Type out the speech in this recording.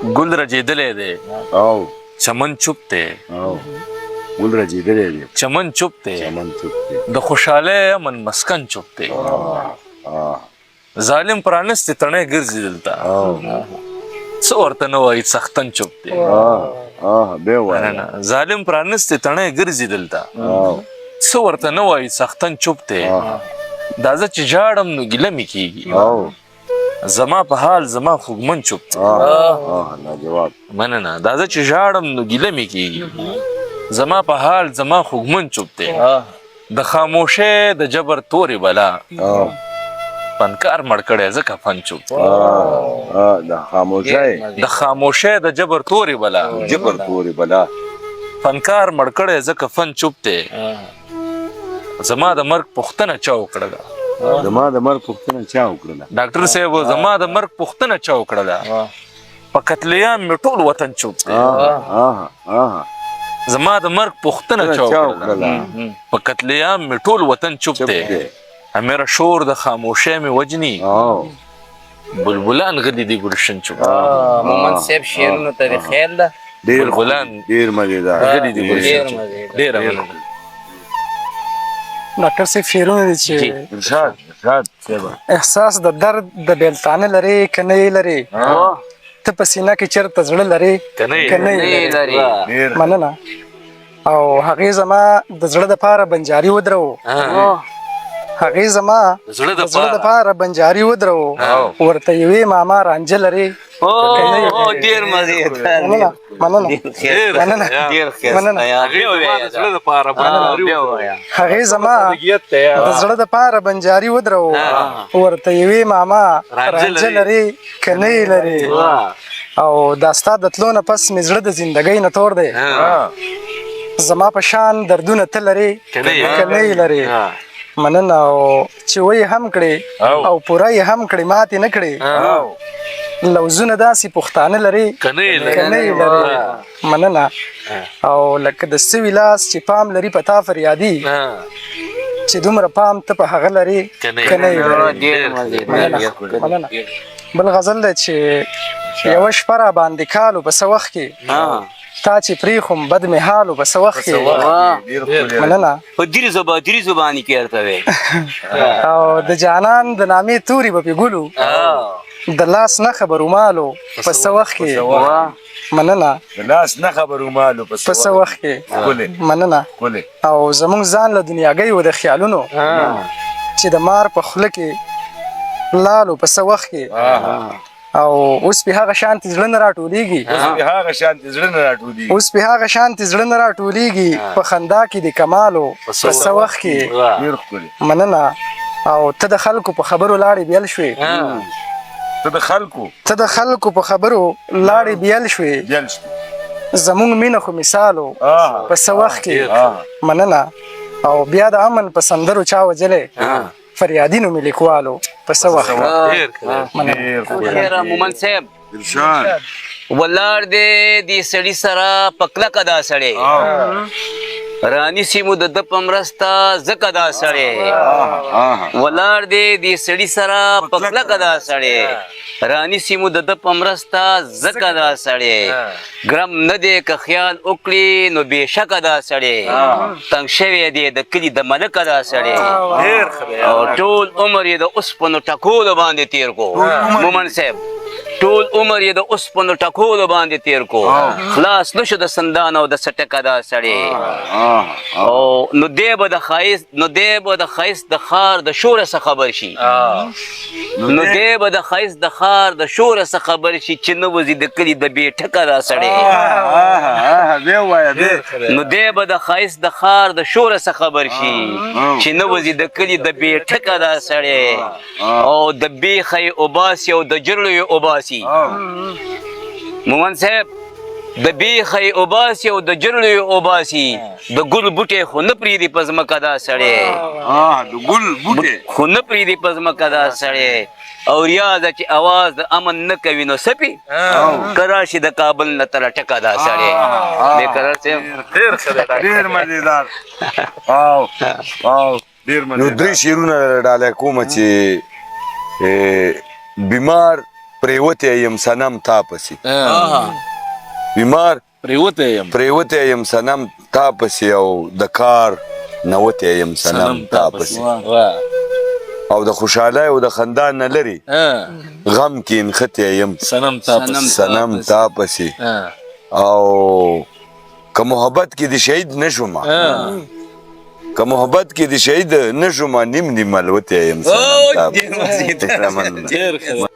ګل رژېدلی دی او چمن چوپ دی او ګل رژېدلی دی چمن چوپ دی چمن چوپ دی د خوشحالۍ امن مسکن چوپ دی ظالم پرانستې تڼۍ ګرځي دلته څه ورته نه وایي څښتن چوپ دی بیا وایه نه ظالم پرانستې تڼۍ ګرځي دلته څه ورته نه وایي څښتن چوپ دی دا زه چې ژاړم نو ګیله مې کېږي زما په حال زما خوږمن چوپ دی لاجواب مننه دا زه چې ژاړم نو ګیله مې کېږي زما په حال زما خوږمن چوپ دی د خاموشۍ د جبر تورې بلا فنکار مړ کړی ځکه فن چوپ د خاموشۍ د خاموشۍ د جبر تورې بلا جبر تورې بلا فنکار مړ کړی ځکه فن چوپ دی زما د مرګ پوښتنه چا وکړله زما د مرګ پوښتنه چا وکړله ډاکټر صاحب زما د مرګ پوښتنه چا وکړله په قتلیام مې ټول وطن چوپ دی زما د مرګ پوښتنه چا وکړله په قتلیام مې ټول وطن چوپ دی میرا شور د خاموشۍ مې وجني بلبلان غلي دي ګلشن چوپ مومن صاحب شعرونو ته د خیال ده بلبلان ډېر مزېدار غلي دي ګلشن چوپ ډېره مننه ډاکټر صاحب شعرونه دي چې ارشاد صاحب احساس د درد د بیلتانه لري که نه یې لري ته په سینه کې چېرته زړه لري که نه یې لري مننه او هغې زما د زړه دپاره بنجاري ودرو هغې زما د زړه دپاره بنجاري ودرو ورته یوې ماما رانجه لري ډېر مزېدار هغې زما د زړه دپاره بنجاري ودرو ورته یوې ماما رانجه لري که نه یې لري او دا ستا د تلو نه پس مې زړه د زندګۍ نه تور دی زما په شان دردونه ته لري که نه یې لري مننه او چې وی هم کړې او پوره یې هم کړې ماتې نه کړې لوزونه داسې پښتانه لري که نه یې لري مننه او لکه د سوي لاس چې پام لري په تا فریادي چې دومره پام ته په هغه لري که نه یې لري مننه بل غزل دی چې یوه شپه را باندې کالو په څه وخت کې تا چې پریخم بد مې حالو په څه وخت کې مننه په درې زبانې کې ورته وی او د جانان د نامې تورې به پې ګلو د لاس نه خبرو مالو په څه وخت کې مننه د لاس نه خبرو مالو په څه وخت کې مننه او زموږ ځان له دنیاګۍ و د خیالونو چې د مار په خوله کې لالو په څه وخت کې او اوس پې هغه شانتې زړه نه راټولېږي اوس پې هغه شانتې زړه نه راټولېږي په خندا کې د کمالو په څه وخت کې مننه او ته د خلکو په خبرو لاړې بیل شوې ته د خلکو په خبرو لاړې بیل شوې زموږ مینه خو مثالو په څه وخت کې مننه او بیا د امن په سندرو چا وجلی فریادینو مې لیکوالو په څه وخت مومن صاحب ولاړ دی دې سړي سره په کلکه دا سړی رانیسي مو د ده په مرسته ځکه دا سړی ولاړ دی دې سړي سره په کلکه دا سړی رانیسي مو د ده په مرسته ځکه دا سړی ګرم نه دی که خیال وکړي نو بېشکه دا سړی تنګ شوی دی د کلي د ملکه دا سړی او ټول عمر یې د اوسپنو ټکولو باندې تېر کو مومن صاحب ټول عمر یې د اوسپنو ټکولو باندې تېر کو خلاص نه شو د سندان او د سټکه دا سړی او نو دی به د ښایست د ښار د شوره څه خبر شي نو دی به د ښایست د ښار د شوره څه خبر شي چې نه وځي د کلي د بې ټکه دا سړی نو دی به د ښایست د ښار د شوره څه خبر شي چې نه وځي د کلي د بې ټکه دا سړی او د بیخه یې اوباسي او د جرلو یې اوباسي مومن صاحب د بیخه یې اوباسي او د جرلو یې اوباسي د ګل بوټی خو نه پرېږدي په ځمکه دا سړی خو نه پرېږدي په ځمکه دا سړی او ریاضه چې اواز د امن نه کوي نو سپي که راشي د کابل نه تر ټکه دا سړی بېقرار صاحب ډېر مزېدار نو درې شعرونه ډالۍ کومه چې بیمار پریوتی یم صنم تا پسې ها، بیمار پریوتی یم پریوتی یم صنم تا پسې او د کار نوتی یم صنم تا پسې واه. او د خوشحالۍ او د خندا نه لري ها، غم کې نښتی یم صنم تا پسې. صنم تا پسې ها، او که محبت کې د شهید نشوم ها. که محبت کې د شهید نشوم نیم نیم الوتی یم صنم تا پسې. ډېر ښه.